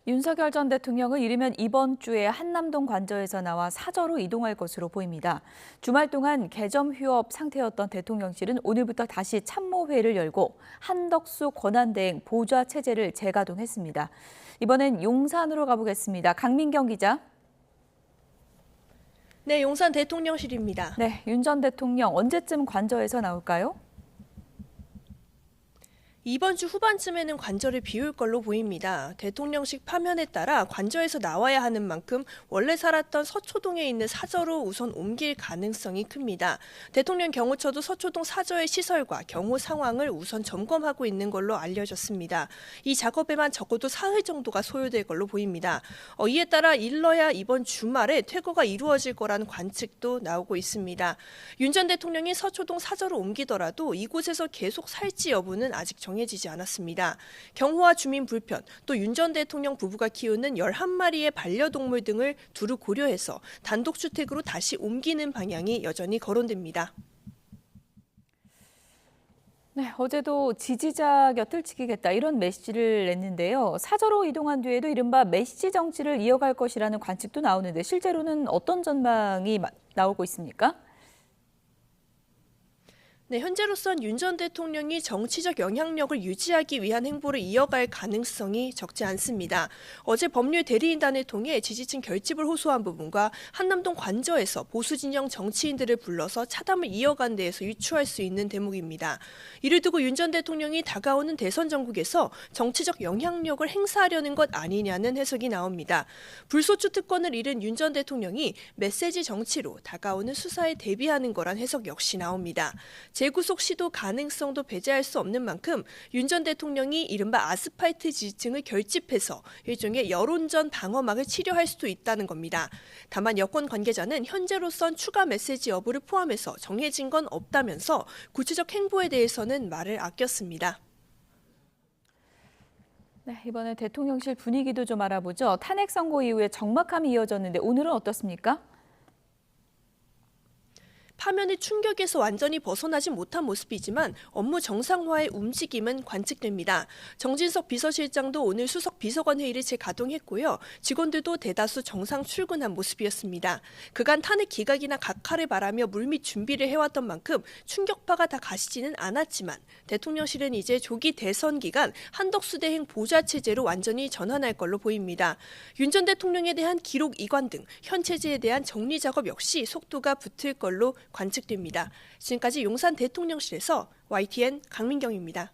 윤석열 전 대통령은 이르면 이번 주에 한남동 관저에서 나와 사저로 이동할 것으로 보입니다. 주말 동안 개점 휴업 상태였던 대통령실은 오늘부터 다시 참모회를 열고 한덕수 권한대행 보좌 체제를 재가동했습니다. 이번엔 용산으로 가보겠습니다. 강민경 기자. 네, 용산 대통령실입니다. 네, 윤 전 대통령 언제쯤 관저에서 나올까요? 이번 주 후반쯤에는 관저를 비울 걸로 보입니다. 대통령실 파면에 따라 관저에서 나와야 하는 만큼 원래 살았던 서초동에 있는 사저로 우선 옮길 가능성이 큽니다. 대통령 경호처도 서초동 사저의 시설과 경호 상황을 우선 점검하고 있는 걸로 알려졌습니다. 이 작업에만 적어도 사흘 정도가 소요될 걸로 보입니다. 이에 따라 일러야 이번 주말에 퇴거가 이루어질 거라는 관측도 나오고 있습니다. 윤 전 대통령이 서초동 사저로 옮기더라도 이곳에서 계속 살지 여부는 아직 정해지지 않았습니다. 경호와 주민 불편, 또 윤 전 대통령 부부가 키우는 11마리의 반려동물 등을 두루 고려해서 단독주택으로 다시 옮기는 방향이 여전히 거론됩니다. 네, 어제도 지지자 곁을 지키겠다 이런 메시지를 냈는데요. 사저로 이동한 뒤에도 이른바 메시지 정치를 이어갈 것이라는 관측도 나오는데 실제로는 어떤 전망이 나오고 있습니까? 네, 현재로선 윤 전 대통령이 정치적 영향력을 유지하기 위한 행보를 이어갈 가능성이 적지 않습니다. 어제 법률 대리인단을 통해 지지층 결집을 호소한 부분과 한남동 관저에서 보수 진영 정치인들을 불러서 차담을 이어간 데에서 유추할 수 있는 대목입니다. 이를 두고 윤 전 대통령이 다가오는 대선 전국에서 정치적 영향력을 행사하려는 것 아니냐는 해석이 나옵니다. 불소추 특권을 잃은 윤 전 대통령이 메시지 정치로 다가오는 수사에 대비하는 거란 해석 역시 나옵니다. 재구속 시도 가능성도 배제할 수 없는 만큼 윤 전 대통령이 이른바 아스팔트 지지층을 결집해서 일종의 여론전 방어막을 치려할 수도 있다는 겁니다. 다만 여권 관계자는 현재로선 추가 메시지 여부를 포함해서 정해진 건 없다면서 구체적 행보에 대해서는 말을 아꼈습니다. 네, 이번에 대통령실 분위기도 좀 알아보죠. 탄핵 선고 이후에 적막함이 이어졌는데 오늘은 어떻습니까? 파면의 충격에서 완전히 벗어나지 못한 모습이지만 업무 정상화의 움직임은 관측됩니다. 정진석 비서실장도 오늘 수석 비서관 회의를 재가동했고요. 직원들도 대다수 정상 출근한 모습이었습니다. 그간 탄핵 기각이나 각하를 바라며 물밑 준비를 해왔던 만큼 충격파가 다 가시지는 않았지만 대통령실은 이제 조기 대선 기간 한덕수 대행 보좌 체제로 완전히 전환할 걸로 보입니다. 윤 전 대통령에 대한 기록 이관 등 현 체제에 대한 정리 작업 역시 속도가 붙을 걸로 관측됩니다. 지금까지 용산 대통령실에서 YTN 강민경입니다.